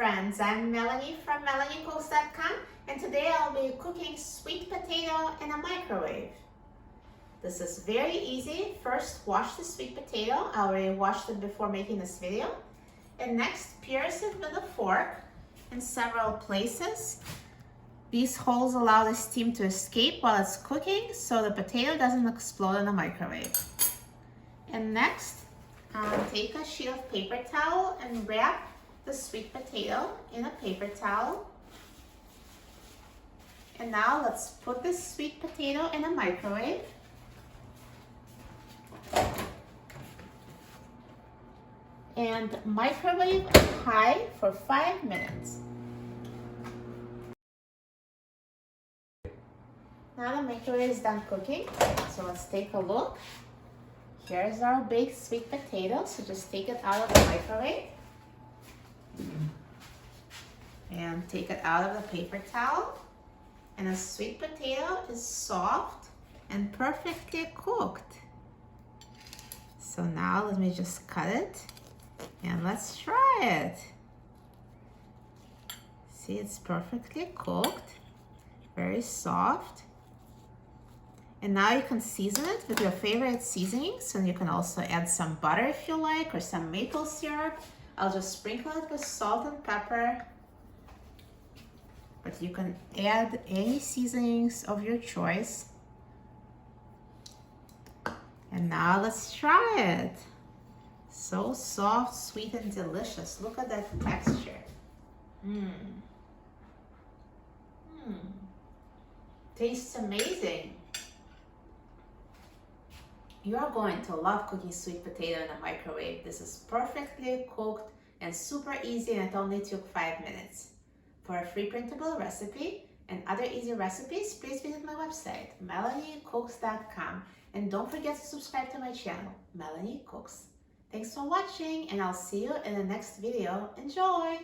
friends, I'm Melanie from MelanieCooks.com, and today I'll be cooking sweet potato in a microwave. This is very easy. First, wash the sweet potato. I already washed it before making this video. And next, pierce it with a fork in several places. These holes allow the steam to escape while it's cooking so the potato doesn't explode in the microwave. And next, take a sheet of paper towel and wrap the sweet potato in a paper towel. And now let's put this sweet potato in a microwave. And microwave high for 5 minutes. Now the microwave is done cooking, so let's take a look. Here's our baked sweet potato, so just take it out of the microwave. And take it out of the paper towel. And the sweet potato is soft and perfectly cooked. So now let me just cut it and let's try it. See, it's perfectly cooked, very soft. And now you can season it with your favorite seasonings, and you can also add some butter if you like, or some maple syrup. I'll just sprinkle it with salt and pepper. But you can add any seasonings of your choice. And now let's try it. So soft, sweet, and delicious. Look at that texture. Tastes amazing. You are going to love cooking sweet potato in a microwave. This is perfectly cooked and super easy, and it only took 5 minutes. For a free printable recipe and other easy recipes, please visit my website, MelanieCooks.com. And don't forget to subscribe to my channel, Melanie Cooks. Thanks for watching, and I'll see you in the next video. Enjoy!